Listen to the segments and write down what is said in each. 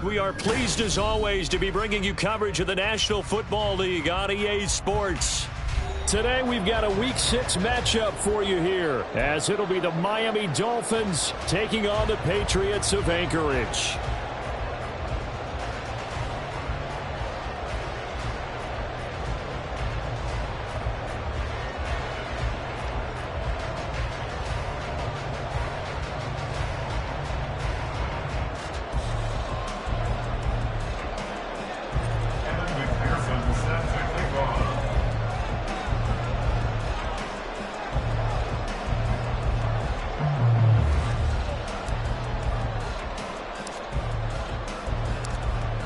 We are pleased as always to be bringing you coverage of the National Football League on EA Sports. Today we've got a Week 6 matchup for you here, as it'll be the Miami Dolphins taking on the Patriots of Anchorage.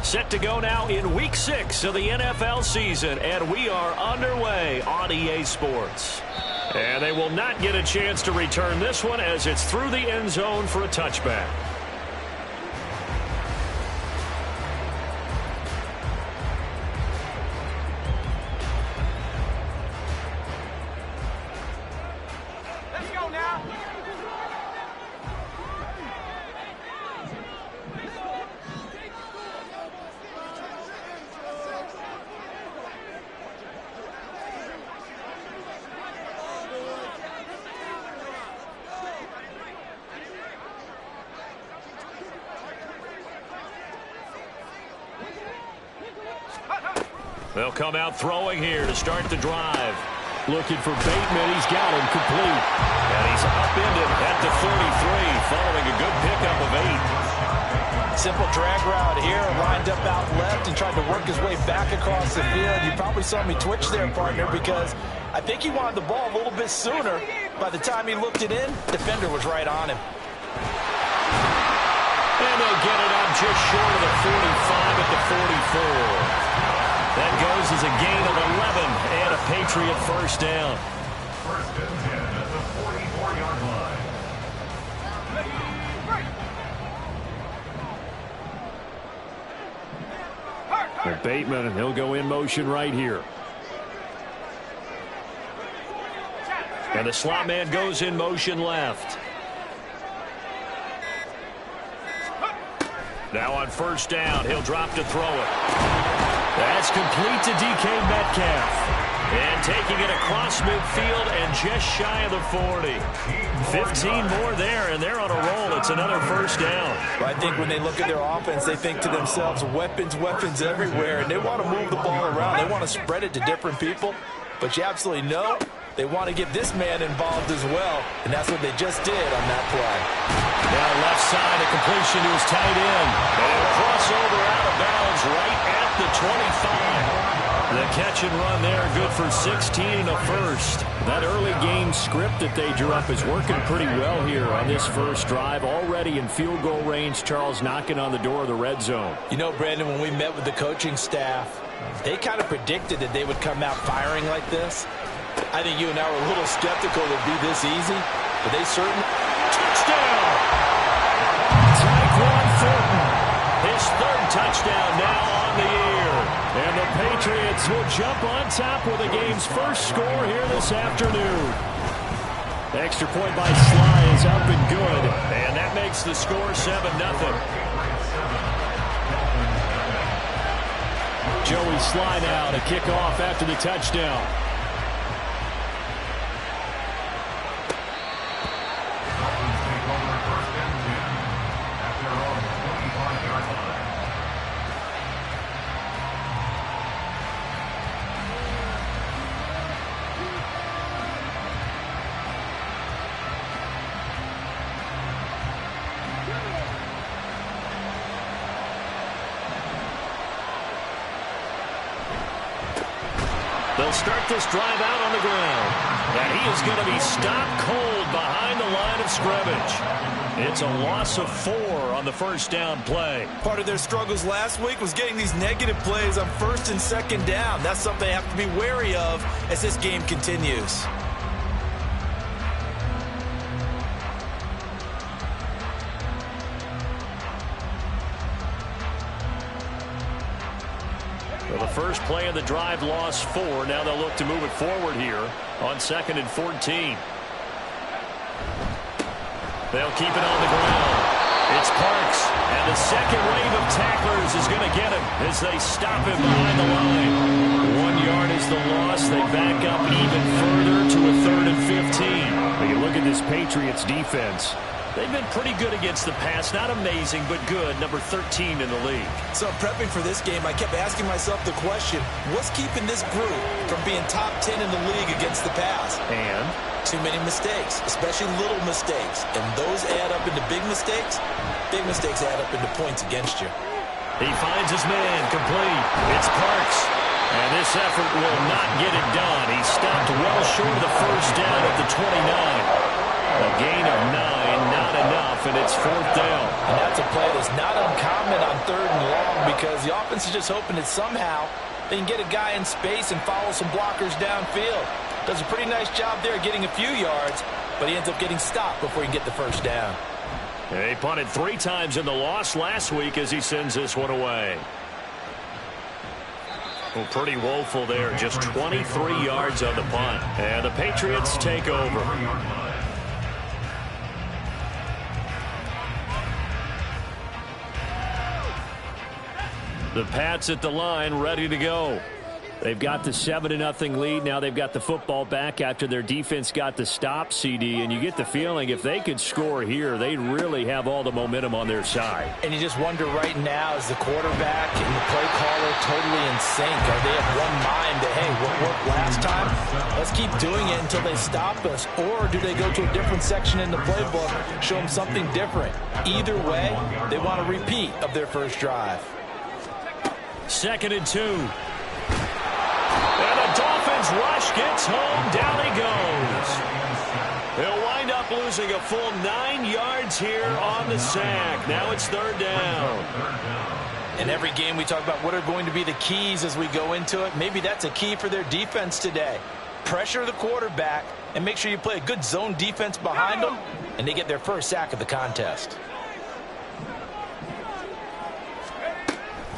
Set to go now in Week 6 of the NFL season, and we are underway on EA Sports. And they will not get a chance to return this one as it's through the end zone for a touchback. They'll come out throwing here to start the drive. Looking for Bateman. He's got him complete. And he's upended at the 43 following a good pickup of 8. Simple drag route here. Lined up out left and tried to work his way back across the field. You probably saw me twitch there, partner, because I think he wanted the ball a little bit sooner. By the time he looked it in, defender was right on him. And they'll get it out just short of the 45 at the 44. That goes as a gain of 11 and a Patriot first down. First and 10 at the 44-yard line. Well, Bateman, and he'll go in motion right here. And the slot man goes in motion left. Now on first down, he'll drop to throw it. That's complete to DK Metcalf. And taking it across midfield and just shy of the 40. 15 more there, and they're on a roll. It's another first down. Well, I think when they look at their offense, they think to themselves, weapons, weapons everywhere. And they want to move the ball around. They want to spread it to different people. But you absolutely know they want to get this man involved as well. And that's what they just did on that play. Now left side, a completion to his tight end. And a crossover out of bounds right at the 25. The catch and run there, good for 16 and a first. That early game script that they drew up is working pretty well here on this first drive. Already in field goal range, Charles knocking on the door of the red zone. You know, Brandon, when we met with the coaching staff, they kind of predicted that they would come out firing like this. I think you and I were a little skeptical it would be this easy, but they certainly... Touchdown! Tyquan Thornton, his third touchdown now on the year. And the Patriots will jump on top with the game's first score here this afternoon. The extra point by Sly is up and good, and that makes the score 7-0. Joey Sly now to kick off after the touchdown. They'll start this drive out on the ground. And he is going to be stopped cold behind the line of scrimmage. It's a loss of 4 on the first down play. Part of their struggles last week was getting these negative plays on first and second down. That's something they have to be wary of as this game continues. Well, the first play of the drive lost 4. Now they'll look to move it forward here on 2nd and 14. They'll keep it on the ground. It's Parks, and the second wave of tacklers is going to get him as they stop him behind the line. 1 yard is the loss. They back up even further to a 3rd and 15. When you look at this Patriots defense, they've been pretty good against the pass. Not amazing, but good. Number 13 in the league. So prepping for this game, I kept asking myself the question, what's keeping this group from being top 10 in the league against the pass? And too many mistakes, especially little mistakes. And those add up into big mistakes. Big mistakes add up into points against you. He finds his man complete. It's Parks. And this effort will not get it done. He stopped well short of the first down at the 29. A gain of 9, not enough, and it's 4th down. And that's a play that's not uncommon on 3rd and long because the offense is just hoping that somehow they can get a guy in space and follow some blockers downfield. Does a pretty nice job there getting a few yards, but he ends up getting stopped before he can get the first down. He punted 3 times in the loss last week as he sends this one away. Well, pretty woeful there. Just 23 yards on the punt. And the Patriots take over. The Pats at the line, ready to go. They've got the 7-0 lead. Now they've got the football back after their defense got the stop, CD. And you get the feeling if they could score here, they really have all the momentum on their side. And you just wonder right now, is the quarterback and the play caller totally in sync? Are they of one mind that, hey, what worked last time? Let's keep doing it until they stop us. Or do they go to a different section in the playbook, show them something different? Either way, they want a repeat of their first drive. 2nd and 2. And the Dolphins rush gets home. Down he goes. They'll wind up losing a full 9 yards here on the sack. Now it's 3rd down. In every game we talk about what are going to be the keys as we go into it. Maybe that's a key for their defense today. Pressure the quarterback and make sure you play a good zone defense behind them, and they get their first sack of the contest.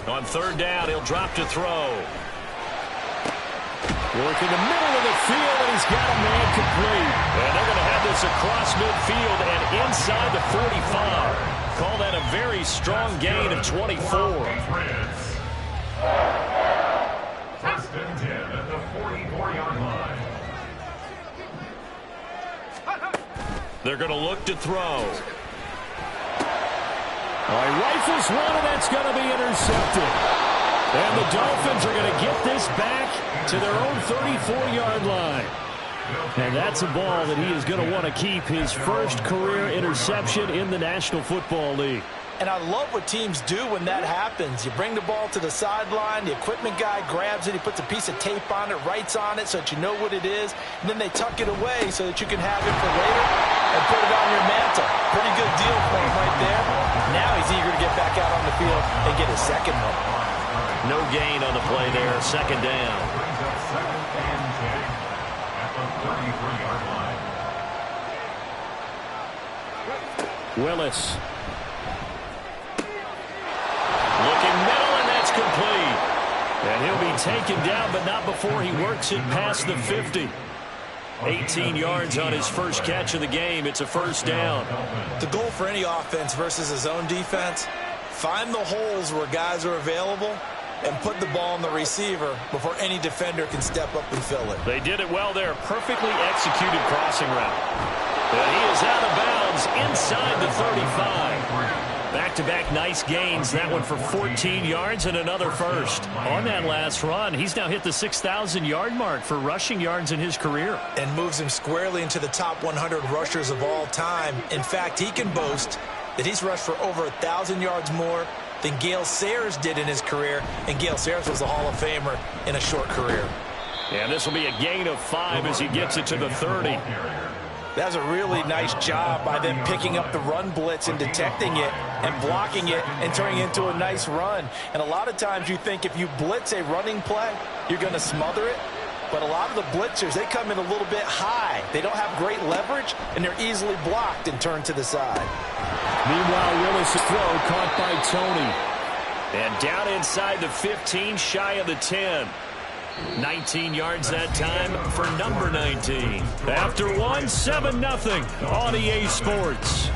On 3rd down, he'll drop to throw. Work in the middle of the field, and he's got a man complete. And they're going to have this across midfield and inside the 45. Call that a very strong gain of 24. 1st and 10 at the 44-yard line. They're going to look to throw. He rifles one, and that's going to be intercepted. And the Dolphins are going to get this back to their own 34-yard line. And that's a ball that he is going to want to keep, his first career interception in the National Football League. And I love what teams do when that happens. You bring the ball to the sideline, the equipment guy grabs it, he puts a piece of tape on it, writes on it so that you know what it is, and then they tuck it away so that you can have it for later and put it on your mantle. Pretty good deal for him right there. Now he's eager to get back out on the field and get his second one. No gain on the play there, 2nd down. Willis. Looking middle, and that's complete. And he'll be taken down, but not before he works it past the 50. 18 yards on his first catch of the game. It's a 1st down. The goal for any offense versus his own defense, find the holes where guys are available and put the ball on the receiver before any defender can step up and fill it. They did it well there. Perfectly executed crossing route. And he is out of bounds inside the 35. Back-to-back nice gains. That one for 14 yards and another first. On that last run, he's now hit the 6,000-yard mark for rushing yards in his career. And moves him squarely into the top 100 rushers of all time. In fact, he can boast that he's rushed for over 1,000 yards more than Gale Sayers did in his career. And Gale Sayers was a Hall of Famer in a short career. And this will be a gain of 5 as he gets it to the 30. That was a really nice job by them picking up the run blitz and detecting it and blocking it and turning it into a nice run. And a lot of times you think if you blitz a running play, you're going to smother it. But a lot of the blitzers, they come in a little bit high. They don't have great leverage, and they're easily blocked and turned to the side. Meanwhile, Willis' throw caught by Tony. And down inside the 15, shy of the 10. 19 yards that time for number 19. After one, 7-0 on EA Sports.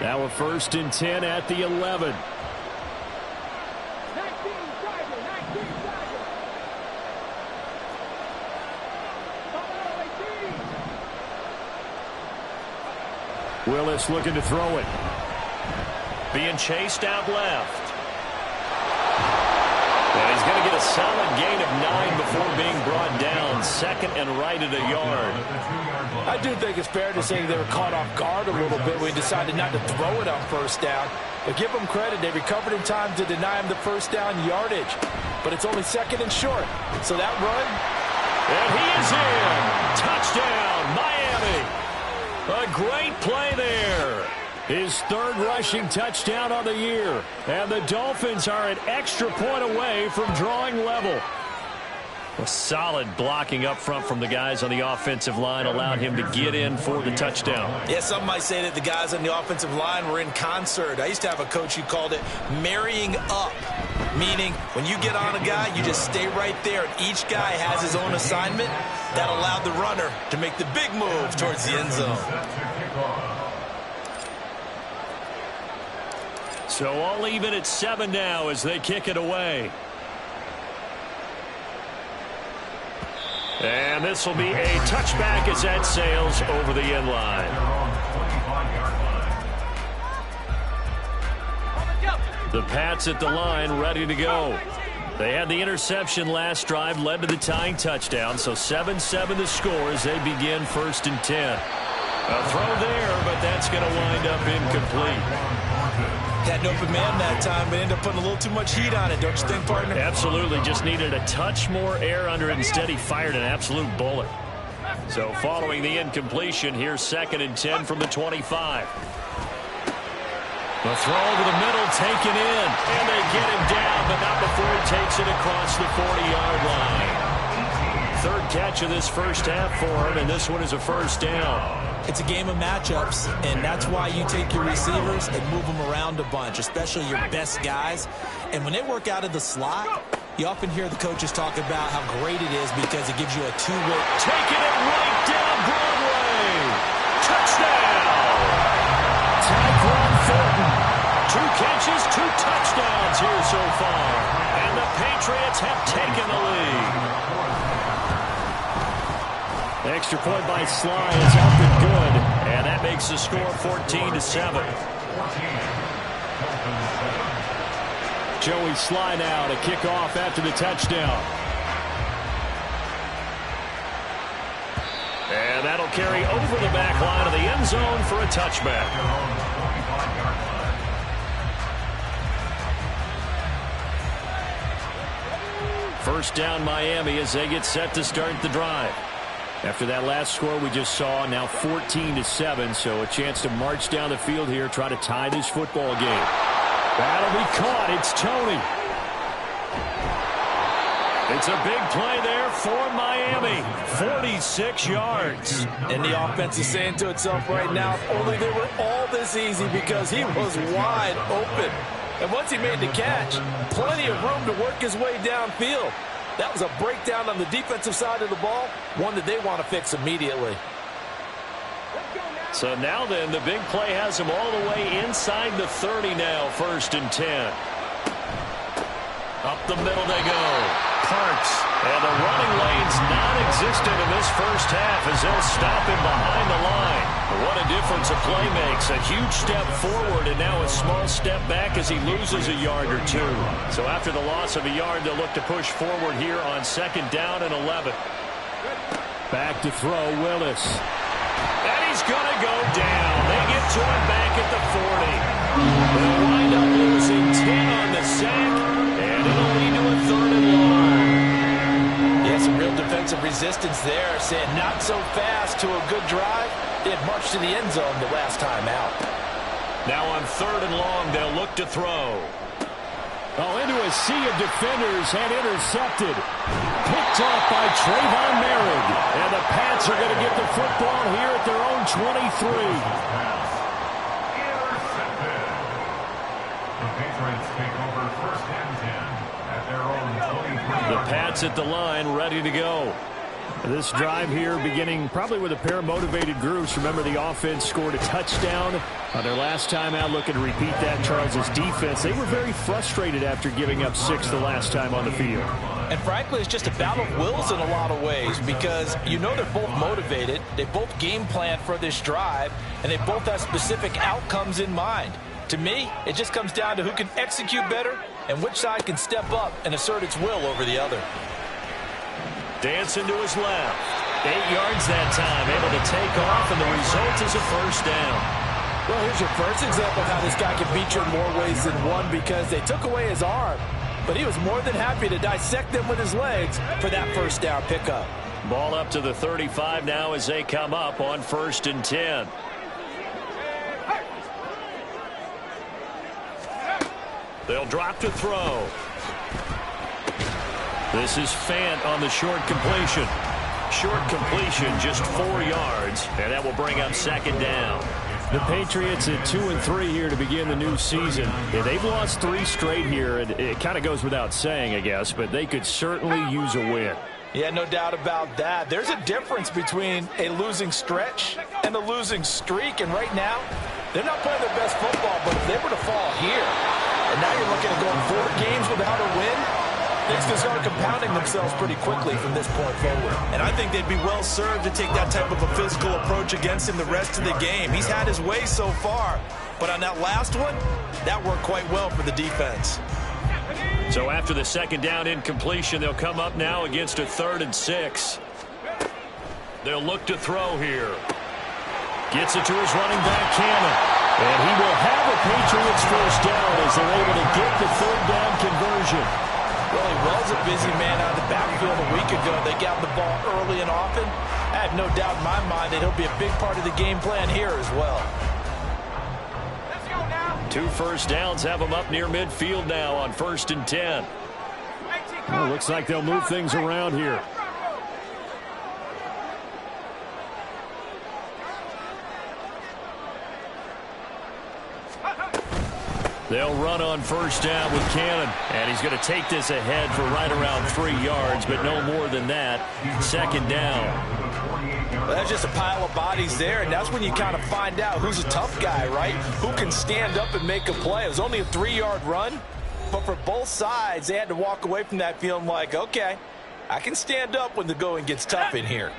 Now a 1st and 10 at the 11. Willis looking to throw it. Being chased out left. And he's going to get a solid gain of 9 before being brought down. 2nd and right at a yard. I do think it's fair to say they were caught off guard a little bit when he decided not to throw it on 1st down. But give them credit. They recovered in time to deny him the 1st down yardage. But it's only 2nd and short. So that run. And he is in. Touchdown, Miami. A great play there. His 3rd rushing touchdown on the year. And the Dolphins are an extra point away from drawing level. A solid blocking up front from the guys on the offensive line allowed him to get in for the touchdown. Yeah, some might say that the guys on the offensive line were in concert. I used to have a coach who called it marrying up, meaning when you get on a guy, you just stay right there. And each guy has his own assignment. That allowed the runner to make the big move towards the end zone. So all even at 7 now as they kick it away. And this will be a touchback as that sails over the end line. The Pats at the line ready to go. They had the interception last drive, led to the tying touchdown. So 7-7 the score as they begin 1st and 10. A throw there, but that's going to wind up incomplete. Had an open man that time, but ended up putting a little too much heat on it, don't you think, partner? Absolutely. Just needed a touch more air under it. Instead, he fired an absolute bullet. So following the incompletion, here's 2nd and 10 from the 25. The throw over the middle, taken in. And they get him down, but not before he takes it across the 40-yard line. 3rd catch of this 1st half for him, and this one is a 1st down. It's a game of matchups, and that's why you take your receivers and move them around a bunch, especially your best guys. And when they work out of the slot, you often hear the coaches talk about how great it is because it gives you a two-way. Taking it right down Broadway. Touchdown. Tyquan Thornton. 2 catches, 2 touchdowns here so far. And the Patriots have taken the lead. Extra point by Sly is up and good, and that makes the score 14-7. Joey Sly now to kick off after the touchdown. And that'll carry over the back line of the end zone for a touchback. First down Miami as they get set to start the drive. After that last score we just saw, now 14-7, so a chance to march down the field here, try to tie this football game. That'll be caught. It's Tony. It's a big play there for Miami. 46 yards. And the offense is saying to itself right now, if only they were all this easy, because he was wide open. And once he made the catch, plenty of room to work his way downfield. That was a breakdown on the defensive side of the ball, one that they want to fix immediately. So now then, the big play has him all the way inside the 30 now, 1st and 10. Up the middle they go. Parks. And the running lane's non-existent in this 1st half as they'll stop him behind the line. What a difference a play makes. A huge step forward and now a small step back as he loses a yard or 2. So after the loss of a yard, they'll look to push forward here on 2nd down and 11. Back to throw, Willis. And he's going to go down. They get to him back at the 40. They'll wind up losing 10 on the sack, and it'll lead to a 3rd and long. Yeah, some real defensive resistance there, saying not so fast to a good drive. They had marched to the end zone the last time out. Now on 3rd and long, they'll look to throw. Oh, into a sea of defenders and intercepted. Picked off by Trayvon Merritt. And the Pats are going to get the football here at their own 23. Intercepted. The Patriots take over 1st and 10 at their own 23. The Pats at the line ready to go. This drive here beginning probably with a pair of motivated groups. Remember, the offense scored a touchdown on their last time out, looking to repeat that. Charles' defense, they were very frustrated after giving up 6 the last time on the field. And frankly, it's just a battle of wills in a lot of ways, because you know they're both motivated, they both game plan for this drive, and they both have specific outcomes in mind. To me, it just comes down to who can execute better and which side can step up and assert its will over the other. Dancing to his left. 8 yards that time, able to take off, and the result is a first down. Well, here's your first example of how this guy can beat you in more ways than one, because they took away his arm, but he was more than happy to dissect them with his legs for that first down pickup. Ball up to the 35 now as they come up on 1st and 10. They'll drop to throw. This is Fant on the short completion. Short completion, just 4 yards, and that will bring up 2nd down. The Patriots at 2-3 here to begin the new season. Yeah, they've lost 3 straight here, and it kind of goes without saying, I guess, but they could certainly use a win. Yeah, no doubt about that. There's a difference between a losing stretch and a losing streak, and right now, they're not playing their best football, but if they were to fall here, and now you're looking at going 4 games without a win, things can start compounding themselves pretty quickly from this point forward. And I think they'd be well served to take that type of a physical approach against him the rest of the game. He's had his way so far, but on that last one, that worked quite well for the defense. So after the 2nd down incompletion, they'll come up now against a 3rd and 6. They'll look to throw here. Gets it to his running back, Cannon. And he will have a Patriots first down as they're able to get the 3rd down conversion. Well, he was a busy man out of the backfield a week ago. They got the ball early and often. I have no doubt in my mind that he'll be a big part of the game plan here as well. 2 first downs have them up near midfield now on 1st and 10. Well, looks like they'll move things around here. They'll run on 1st down with Cannon, and he's going to take this ahead for right around 3 yards, but no more than that. 2nd down. Well, that's just a pile of bodies there, and that's when you kind of find out who's a tough guy, right? Who can stand up and make a play. It was only a 3-yard run, but for both sides, they had to walk away from that feeling like, okay, I can stand up when the going gets tough in here.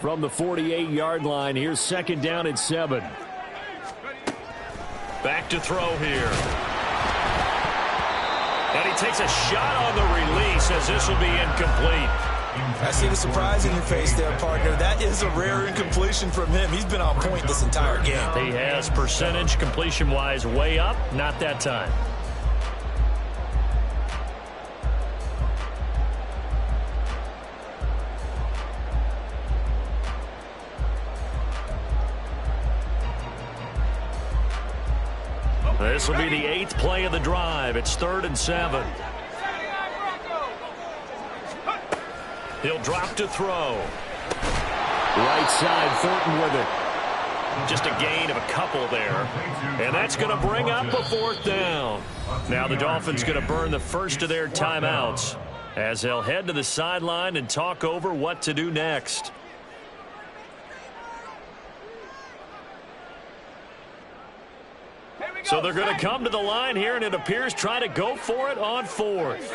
From the 48-yard line, here's 2nd down and 7. Back to throw here. And he takes a shot on the release as this will be incomplete. I see the surprise in your face there, partner. That is a rare incompletion from him. He's been on point this entire game. He has percentage completion-wise way up, not that time. This will be the 8th play of the drive. It's 3rd and 7. He'll drop to throw. Right side, Thornton with it. Just a gain of a couple there. And that's going to bring up a 4th down. Now the Dolphins going to burn the first of their timeouts as they'll head to the sideline and talk over what to do next. So they're going to come to the line here, and it appears try to go for it on 4th.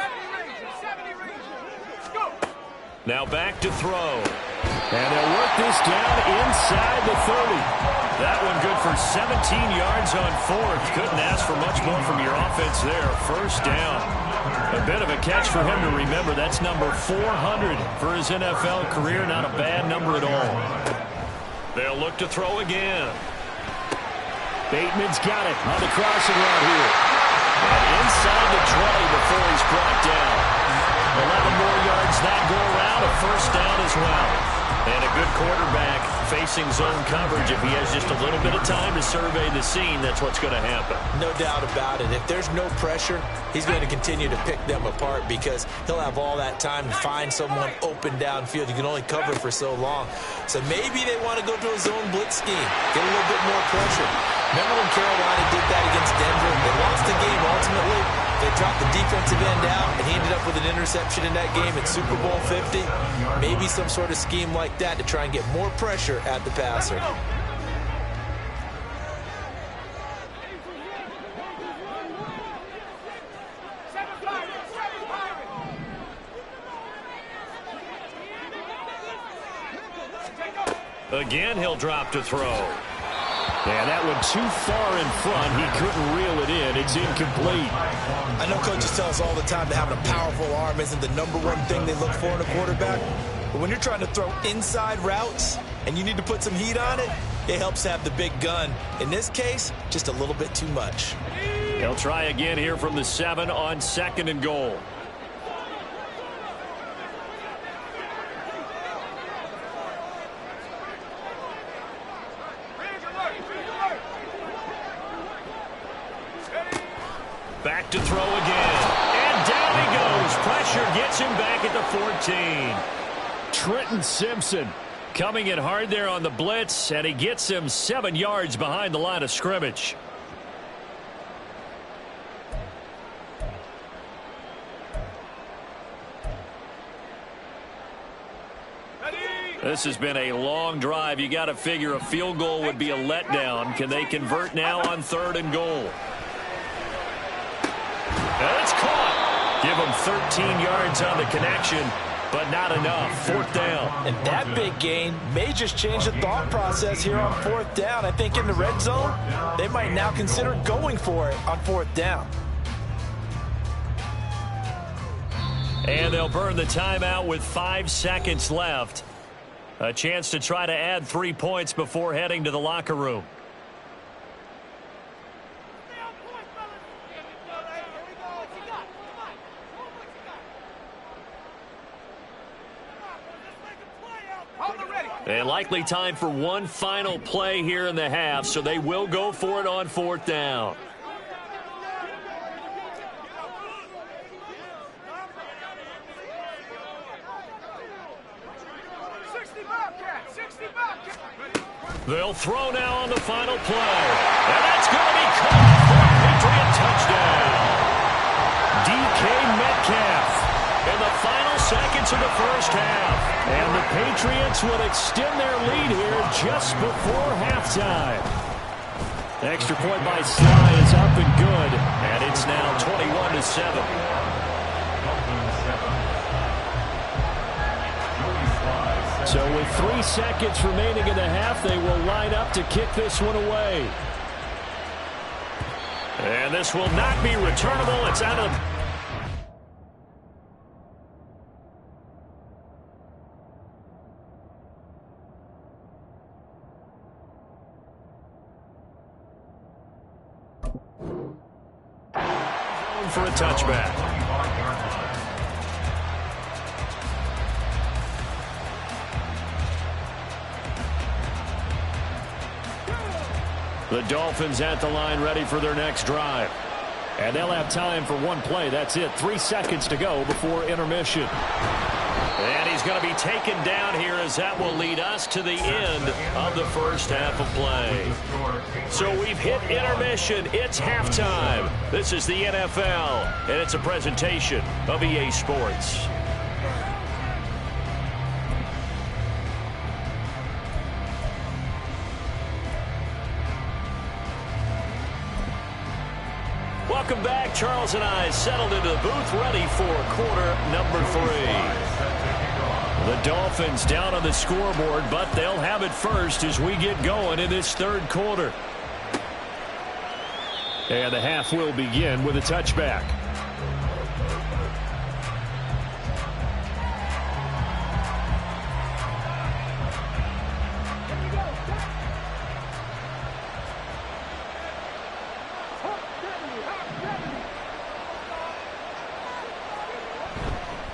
Now back to throw. And they'll work this down inside the 30. That one good for 17 yards on 4th. Couldn't ask for much more from your offense there. First down. A bit of a catch for him to remember. That's number 400 for his NFL career. Not a bad number at all. They'll look to throw again. Bateman's got it on the crossing route here. And inside the 20 before he's brought down. 11 more yards that go around, a first down as well. And a good quarterback facing zone coverage. If he has just a little bit of time to survey the scene, that's what's going to happen. No doubt about it. If there's no pressure, he's going to continue to pick them apart because he'll have all that time to find someone open downfield. You can only cover for so long. So maybe they want to go to a zone blitz scheme, get a little bit more pressure. Remember when Carolina did that against Denver? They lost the game ultimately, They dropped the defensive end out, and he ended up with an interception in that game in Super Bowl 50. Maybe some sort of scheme like that to try and get more pressure at the passer. Again, he'll drop to throw. And that one too far in front. He couldn't reel it in. It's incomplete. I know coaches tell us all the time that having a powerful arm isn't the #1 thing they look for in a quarterback. But when you're trying to throw inside routes and you need to put some heat on it, it helps to have the big gun. In this case, just a little bit too much. He'll try again here from the 7 on 2nd and goal. Back to throw again. And down he goes. Pressure gets him back at the 14. Trenton Simpson coming in hard there on the blitz, and he gets him 7 yards behind the line of scrimmage. This has been a long drive. You got to figure a field goal would be a letdown. Can they convert now on 3rd and goal? And it's caught. Give them 13 yards on the connection, but not enough. 4th down. And that big gain may just change the thought process here on 4th down. I think in the red zone, they might now consider going for it on 4th down. And they'll burn the timeout with 5 seconds left. A chance to try to add 3 points before heading to the locker room. And likely time for one final play here in the half, so they will go for it on 4th down. They'll throw now on the final play. And that's going to be caught for a Patriot touchdown. DK Metcalf in the final seconds of the first half. And the Patriots will extend their lead here just before halftime. The extra point by Sly is up and good. And it's now 21-7. So with 3 seconds remaining in the half, they will line up to kick this one away. And this will not be returnable. It's out of for a touchback. The Dolphins at the line ready for their next drive. And they'll have time for one play. That's it. 3 seconds to go before intermission. And he's going to be taken down here as that will lead us to the end of the first half of play. So we've hit intermission. It's halftime. This is the NFL, and it's a presentation of EA Sports. Welcome back. Charles and I settled into the booth ready for quarter number 3. The Dolphins down on the scoreboard, but they'll have it first as we get going in this 3rd quarter. And the half will begin with a touchback.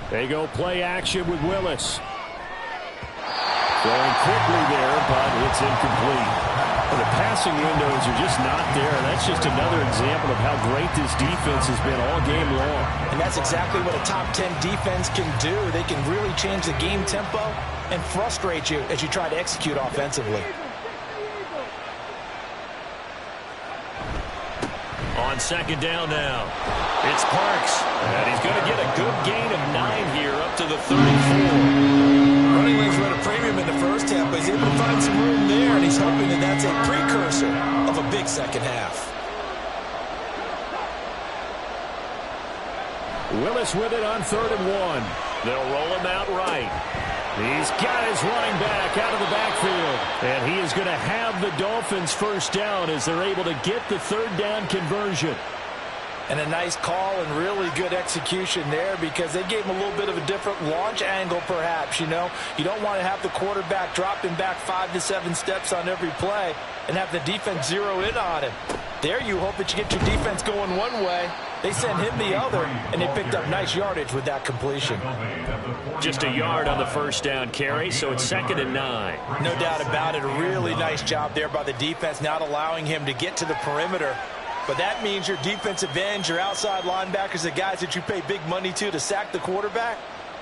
They go play action with Willis. Going quickly there, but it's incomplete. Well, the passing windows are just not there. That's just another example of how great this defense has been all game long. And that's exactly what a top 10 defense can do. They can really change the game tempo and frustrate you as you try to execute offensively. On 2nd down now. It's Parks, and he's going to get a good gain of 9 here up to the 34. Running lanes were at a premium in the first half, but he's able to find some room there, and he's hoping that that's a precursor of a big second half. Willis with it on 3rd and 1. They'll roll him out right. He's got his running back out of the backfield. And he is going to have the Dolphins first down as they're able to get the 3rd down conversion. And a nice call and really good execution there because they gave him a little bit of a different launch angle perhaps, you know. You don't want to have the quarterback dropping back 5 to 7 steps on every play and have the defense zero in on him. There you hope that you get your defense going one way. They sent him the other, and they picked up nice yardage with that completion. Just a yard on the first down carry, so it's 2nd and 9. No doubt about it. A really nice job there by the defense, not allowing him to get to the perimeter. But that means your defensive ends, your outside linebackers, the guys that you pay big money to sack the quarterback,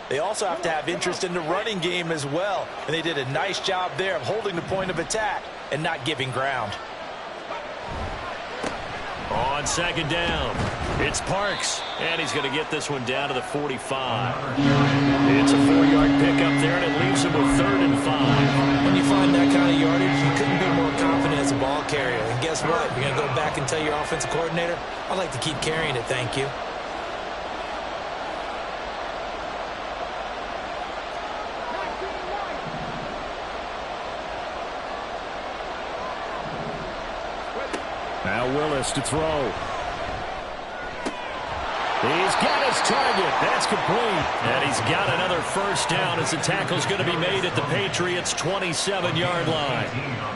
they also have to have interest in the running game as well. And they did a nice job there of holding the point of attack and not giving ground. On 2nd down, it's Parks, and he's going to get this one down to the 45. It's a 4-yard pickup there, and it leaves him with 3rd and 5. When you find that kind of yardage, you couldn't be more confident as a ball carrier. And guess what? You're going to go back and tell your offensive coordinator, I'd like to keep carrying it, thank you. Now Willis to throw. He's got his target. That's complete. And he's got another first down as the tackle's going to be made at the Patriots' 27-yard line.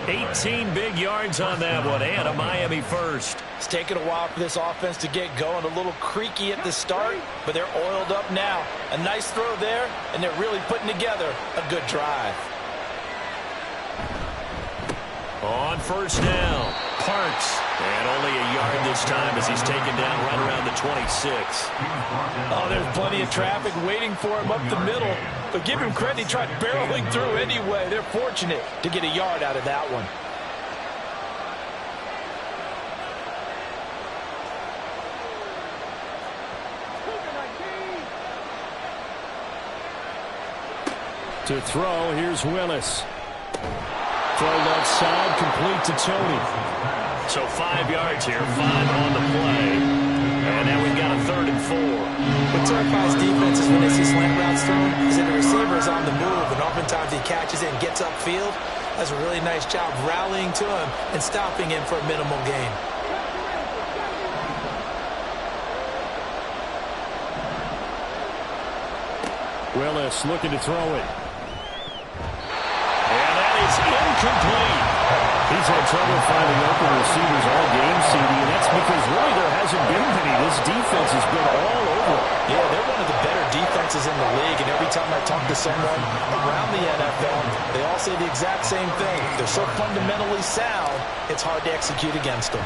18 big yards on that one, and a Miami first. It's taken a while for this offense to get going. A little creaky at the start, but they're oiled up now. A nice throw there, and they're really putting together a good drive. On first down, Parks. And only a yard this time as he's taken down right around the 26. Oh, there's plenty of traffic waiting for him up the middle. But give him credit, he tried barreling through anyway. They're fortunate to get a yard out of that one. To throw, here's Willis. Throw left side, complete to Tony. So 5 yards here, 5 on the play. And now we've got a 3rd and 4. What terrifies defenses when they see slant routes thrown is that the receiver is on the move, and oftentimes he catches it and gets upfield. Does a really nice job rallying to him and stopping him for a minimal gain. Willis looking to throw it. And that is incomplete. He's had trouble finding open receivers all game, CD, and that's because really there hasn't been many. This defense has been all over. Yeah, they're one of the better defenses in the league, and every time I talk to someone around the NFL, they all say the exact same thing. They're so fundamentally sound, it's hard to execute against them.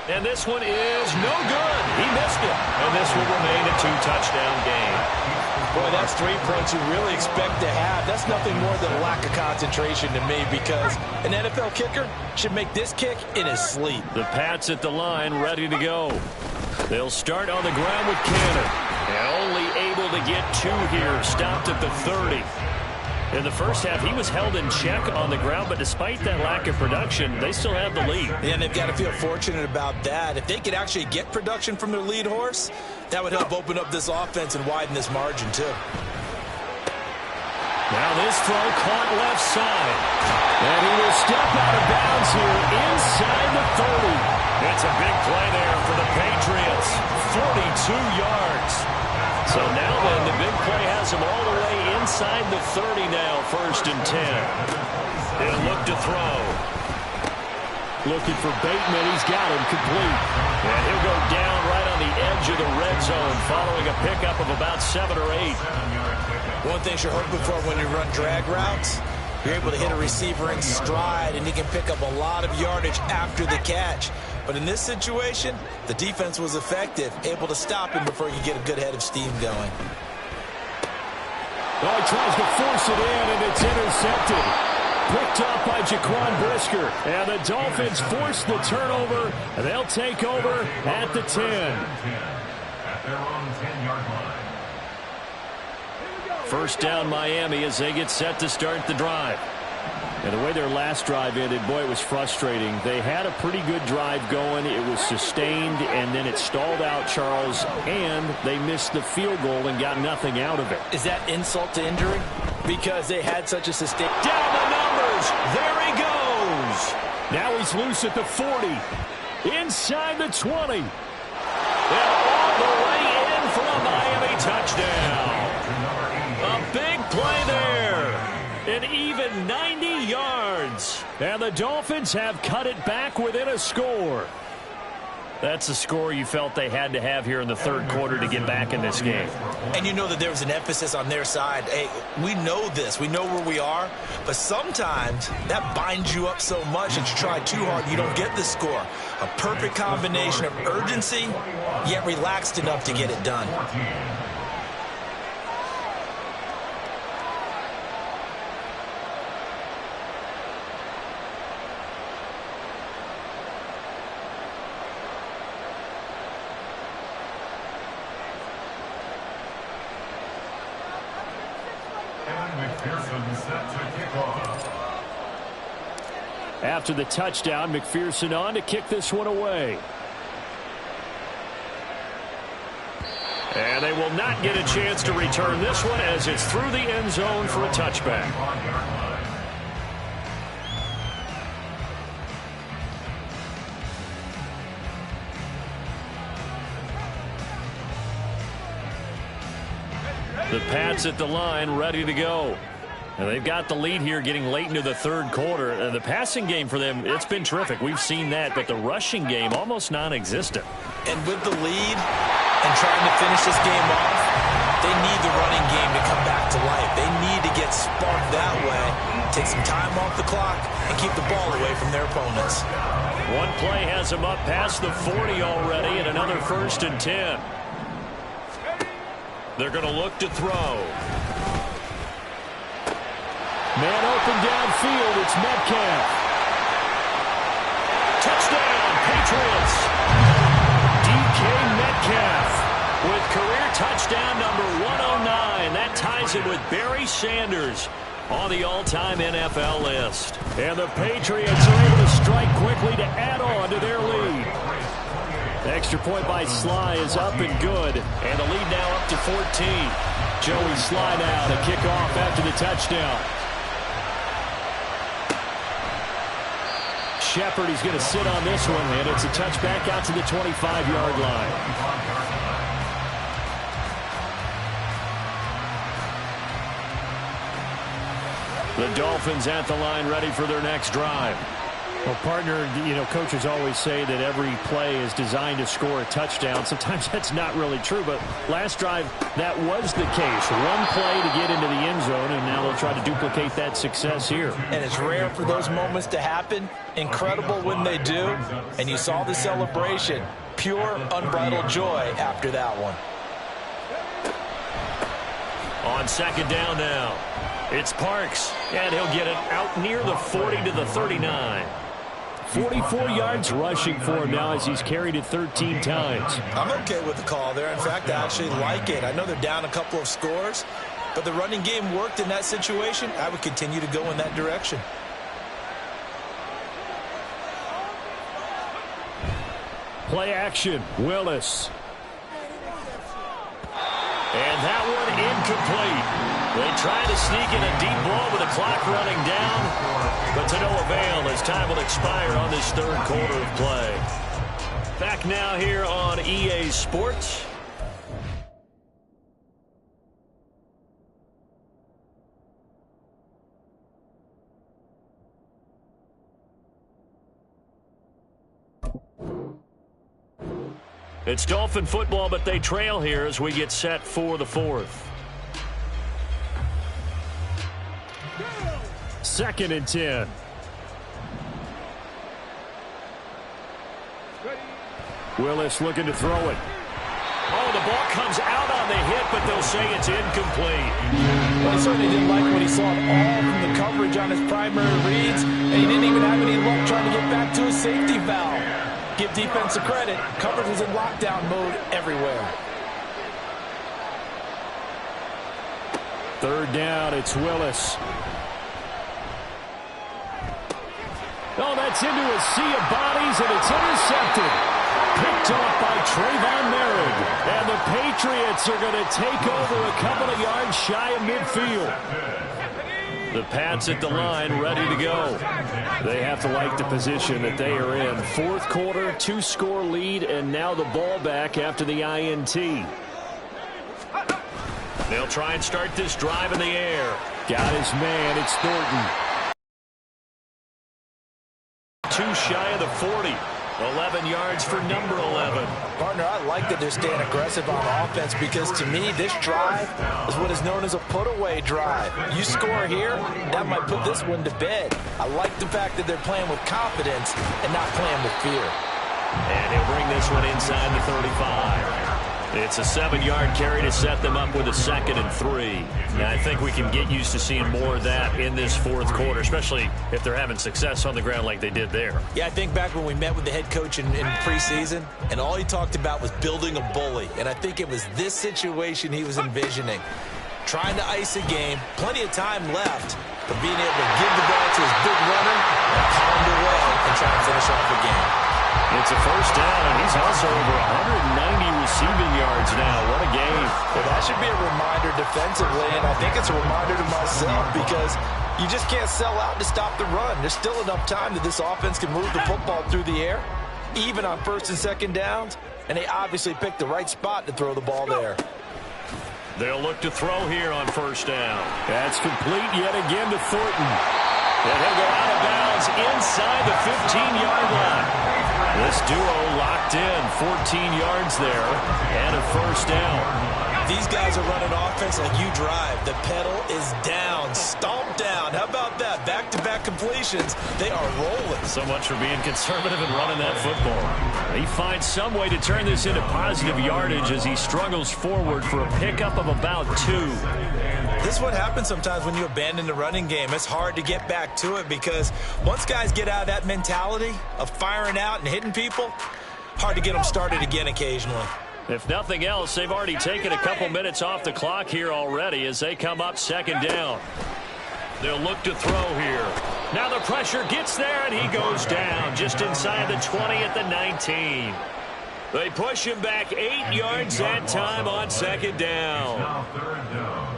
And this one is no good. He missed it. And this will remain a 2-touchdown game. Boy, that's 3 points you really expect to have. That's nothing more than a lack of concentration to me because an NFL kicker should make this kick in his sleep. The Pats at the line ready to go. They'll start on the ground with Cannon. And only able to get 2 here. Stopped at the 30. In the first half, he was held in check on the ground, but despite that lack of production, they still have the lead. And they've got to feel fortunate about that. If they could actually get production from their lead horse, that would help open up this offense and widen this margin, too. Now this throw caught left side. And he will step out of bounds here inside the 30. It's a big play there for the Patriots. 42 yards. So now then, the big play has him all the way inside the 30 now, 1st and 10. He'll look to throw. Looking for Bateman. He's got him complete. And he'll go down right on the edge of the red zone following a pickup of about 7 or 8. One thing you're hoping for when you run drag routes, you're able to hit a receiver in stride, and he can pick up a lot of yardage after the catch. But in this situation, the defense was effective, able to stop him before he could get a good head of steam going. Well, he tries to force it in, and it's intercepted. Picked off by Jaquan Brisker. And the Dolphins force the turnover. They'll take over at the 10. At their own 10-yard line. First down Miami as they get set to start the drive. And the way their last drive ended, boy, it was frustrating. They had a pretty good drive going. It was sustained, and then it stalled out, Charles, and they missed the field goal and got nothing out of it. Is that insult to injury? Because they had such a sustained... Down the numbers. There he goes. Now he's loose at the 40. Inside the 20. And all the way in for a Miami touchdown. A big play there. An even 90 yards. And the Dolphins have cut it back within a score. That's the score you felt they had to have here in the third quarter to get back in this game. And you know that there was an emphasis on their side. Hey, we know this. We know where we are. But sometimes that binds you up so much that you try too hard, you don't get the score. A perfect combination of urgency, yet relaxed enough to get it done. After the touchdown, McPherson on to kick this one away. And they will not get a chance to return this one as it's through the end zone for a touchback. The Pats at the line, ready to go. And they've got the lead here getting late into the third quarter. The passing game for them, it's been terrific. We've seen that, but the rushing game almost non-existent. And with the lead and trying to finish this game off, they need the running game to come back to life. They need to get sparked that way, take some time off the clock, and keep the ball away from their opponents. One play has them up past the 40 already, and another 1st and 10. They're going to look to throw. Man open downfield, it's Metcalf. Touchdown, Patriots. DK Metcalf with career touchdown number 109. That ties it with Barry Sanders on the all-time NFL list. And the Patriots are able to strike quickly to add on to their lead. The extra point by Sly is up and good. And the lead now up to 14. Joey Sly now to kick off after the touchdown. Shepard, he's going to sit on this one, and it's a touchback out to the 25-yard line. The Dolphins at the line ready for their next drive. Well, partner, coaches always say that every play is designed to score a touchdown. Sometimes that's not really true, but last drive, that was the case. One play to get into the end zone, and now they'll try to duplicate that success here. And it's rare for those moments to happen. Incredible when they do. And you saw the celebration. Pure, unbridled joy after that one. On second down now, it's Parks, and he'll get it out near the 40 to the 39. 44 yards rushing for him now as he's carried it 13 times. I'm okay with the call there. In fact, I actually like it. I know they're down a couple of scores, but the running game worked in that situation. I would continue to go in that direction. Play action, Willis. And that one incomplete. They try to sneak in a deep ball with the clock running down, but to no avail as time will expire on this third quarter of play. Back now here on EA Sports. It's Dolphin football, but they trail here as we get set for the fourth. 2nd and 10. Willis looking to throw it. Oh, the ball comes out on the hit, but they'll say it's incomplete. Well, he certainly didn't like what he saw at all from the coverage on his primary reads, and he didn't even have any luck trying to get back to his safety valve. Give defense a credit. Coverage was in lockdown mode everywhere. Third down, it's Willis. Oh, that's into a sea of bodies, and it's intercepted. Picked off by Trayvon Merritt. And the Patriots are going to take over a couple of yards shy of midfield. The Pats at the line, ready to go. They have to like the position that they are in. Fourth quarter, 2-score lead, and now the ball back after the INT. They'll try and start this drive in the air. Got his man, it's Thornton. Too shy of the 40. 11 yards for number 11. Partner, I like that they're staying aggressive on offense because to me, this drive is what is known as a put-away drive. You score here, that might put this one to bed. I like the fact that they're playing with confidence and not playing with fear. And he'll bring this one inside the 35. It's a 7-yard carry to set them up with a 2nd and 3. Now, I think we can get used to seeing more of that in this fourth quarter, especially if they're having success on the ground like they did there. Yeah, I think back when we met with the head coach in preseason, and all he talked about was building a bully. And I think it was this situation he was envisioning. Trying to ice a game, plenty of time left, but being able to give the ball to his big runner and pound away and try to finish off the game. It's a first down, and he's also over 190 receiving yards now. What a game. Well, that should be a reminder defensively, and I think it's a reminder to myself because you just can't sell out to stop the run. There's still enough time that this offense can move the football through the air, even on 1st and 2nd downs, and they obviously picked the right spot to throw the ball there. They'll look to throw here on 1st down. That's complete yet again to Thornton. And he'll go out of bounds inside the 15-yard line. This duo locked in, 14 yards there, and a 1st down. These guys are running offense like you drive. The pedal is down, stomped down. How about that? Back-to-back completions. They are rolling. So much for being conservative and running that football. He finds some way to turn this into positive yardage as he struggles forward for a pickup of about 2. This is what happens sometimes when you abandon the running game. It's hard to get back to it because once guys get out of that mentality of firing out and hitting people, hard to get them started again occasionally. If nothing else, they've already taken a couple minutes off the clock here already as they come up 2nd down. They'll look to throw here. Now the pressure gets there, and he goes down just inside the 20 at the 19. They push him back 8 yards that time on 2nd down. Now 3rd down.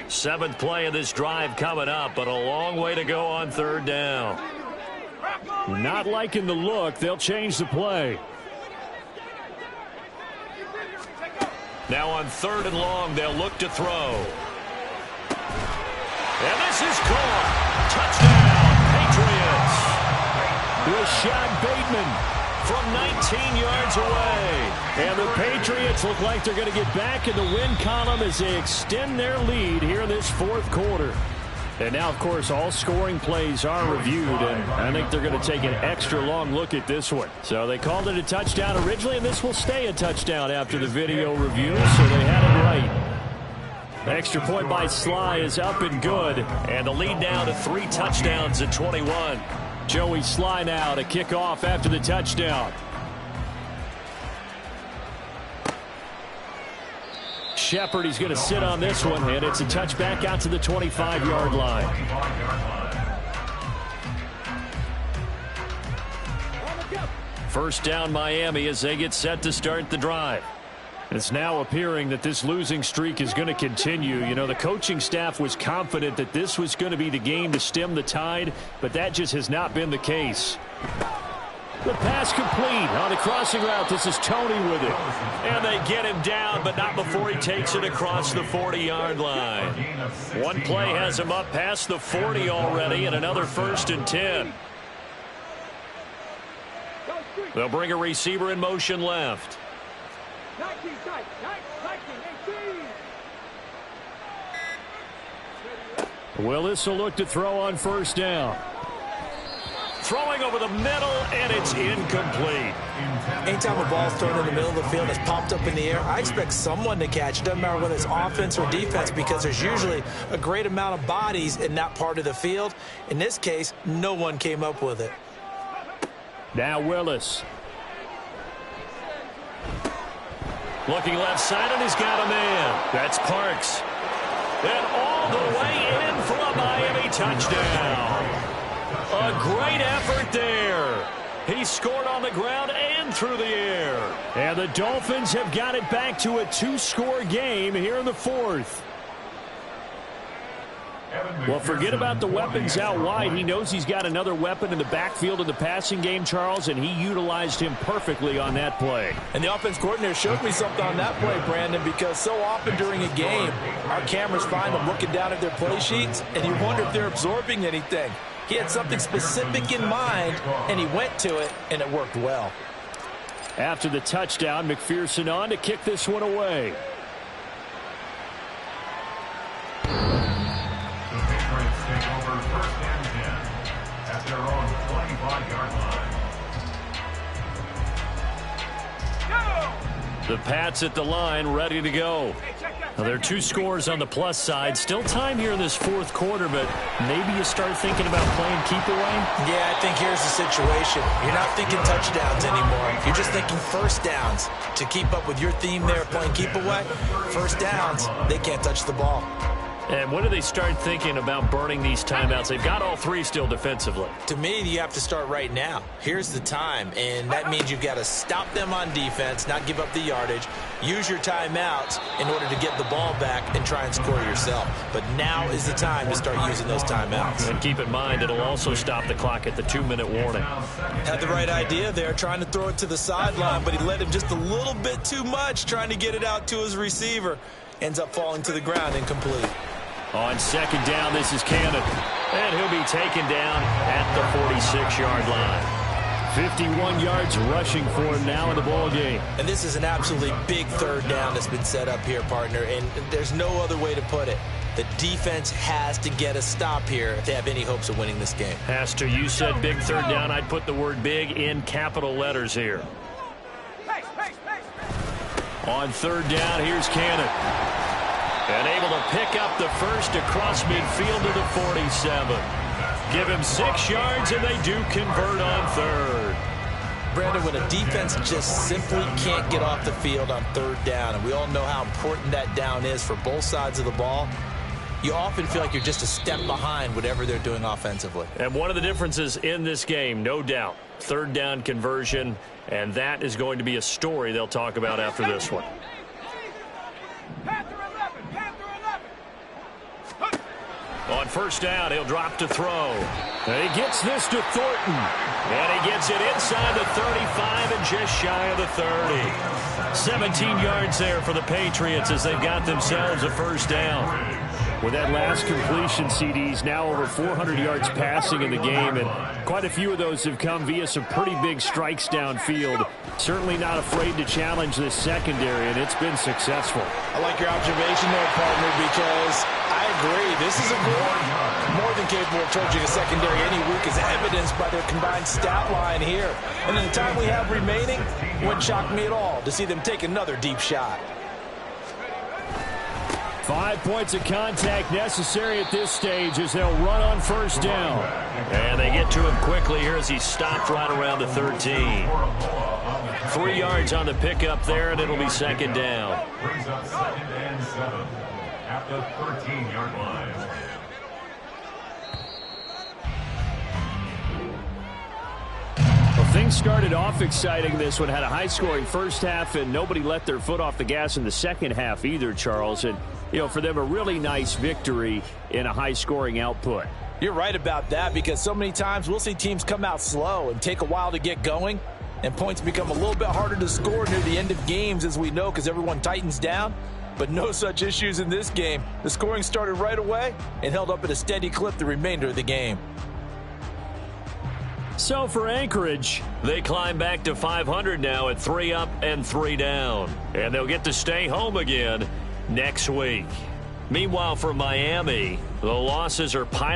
Seventh play of this drive coming up, but a long way to go on 3rd down. Not liking the look. They'll change the play. Now on 3rd and long, they'll look to throw. And this is caught. Touchdown, Patriots. Rashad Bateman from 19 yards away. And the Patriots look like they're going to get back in the win column as they extend their lead here in this 4th quarter. And now, of course, all scoring plays are reviewed, and I think they're going to take an extra long look at this one. So they called it a touchdown originally, and this will stay a touchdown after the video review, so they had it right. Extra point by Sly is up and good, and the lead now to 3 touchdowns at 21. Joey Sly now to kick off after the touchdown. Shepard, he's going to sit on this one, and it's a touchback out to the 25-yard line. First down, Miami, as they get set to start the drive. It's now appearing that this losing streak is going to continue. You know, the coaching staff was confident that this was going to be the game to stem the tide, but that just has not been the case. The pass complete on the crossing route. This is Tony with it. And they get him down, but not before he takes it across the 40-yard line. One play has him up past the 40 already, and another 1st and 10. They'll bring a receiver in motion left. Willis will look to throw on first down. Throwing over the middle, and it's incomplete. Anytime a ball's thrown in the middle of the field that's popped up in the air, I expect someone to catch it. Doesn't matter whether it's offense or defense, because there's usually a great amount of bodies in that part of the field. In this case, no one came up with it. Now Willis. Looking left side, and he's got a man. That's Parks. And all the way in for a Miami touchdown. A great effort there. He scored on the ground and through the air. And the Dolphins have got it back to a 2-score game here in the fourth. Well, forget about the weapons out wide. He knows he's got another weapon in the backfield of the passing game, Charles, and he utilized him perfectly on that play. And the offense coordinator showed me something on that play, Brandon, because so often during a game, our cameras find them looking down at their play sheets, and you wonder if they're absorbing anything. He had something specific in mind, and he went to it, and it worked well. After the touchdown, McPherson on to kick this one away. Take over first and 10 at their own 25-yard line. The Pats at the line, ready to go. Now, there are 2 scores on the plus side. Still time here in this fourth quarter, but maybe you start thinking about playing keep away? Yeah, I think here's the situation. You're not thinking touchdowns anymore. You're just thinking first downs. To keep up with your theme there, playing keep away, first downs, they can't touch the ball. And when do they start thinking about burning these timeouts? They've got all 3 still defensively. To me, you have to start right now. Here's the time, and that means you've got to stop them on defense, not give up the yardage, use your timeouts in order to get the ball back and try and score yourself. But now is the time to start using those timeouts. And keep in mind, it'll also stop the clock at the 2-minute warning. Had the right idea there, trying to throw it to the sideline, but he let him just a little bit too much, trying to get it out to his receiver. Ends up falling to the ground, incomplete. On second down, this is Cannon. And he'll be taken down at the 46-yard line. 51 yards rushing for him now in the ball game. And this is an absolutely big third down that's been set up here, partner, and there's no other way to put it. The defense has to get a stop here if they have any hopes of winning this game. Has to. You said big third down. I'd put the word big in capital letters here. On third down, here's Cannon. And able to pick up the first across midfield to the 47. Give him 6 yards, and they do convert on third. Brandon, when a defense just simply can't get off the field on third down, and we all know how important that down is for both sides of the ball, you often feel like you're just a step behind whatever they're doing offensively. And one of the differences in this game, no doubt, third down conversion, and that is going to be a story they'll talk about after this one. On first down, he'll drop to throw. And he gets this to Thornton. And he gets it inside the 35 and just shy of the 30. 17 yards there for the Patriots as they've got themselves a first down. With that last completion, CDs now over 400 yards passing in the game, and quite a few of those have come via some pretty big strikes downfield. Certainly not afraid to challenge this secondary, and it's been successful. I like your observation there, partner, because I agree. This is a group more than capable of charging a secondary any week, as evidenced by their combined stat line here. And in the time we have remaining, it wouldn't shock me at all to see them take another deep shot. 5 points of contact necessary at this stage as they'll run on first down. And they get to him quickly here as he stopped right around the 13. 3 yards on the pickup there, and it'll be second down. Brings up 2nd and 7 at the 13-yard line. Well, things started off exciting. This one had a high-scoring first half, and nobody let their foot off the gas in the second half either, Charles. And, you know, for them, a really nice victory in a high-scoring output. You're right about that, because so many times we'll see teams come out slow and take a while to get going, and points become a little bit harder to score near the end of games, as we know, because everyone tightens down. But no such issues in this game. The scoring started right away and held up at a steady clip the remainder of the game. So for Anchorage, they climb back to 500 now at 3 up and 3 down. And they'll get to stay home again next week. Meanwhile, for Miami, the losses are piling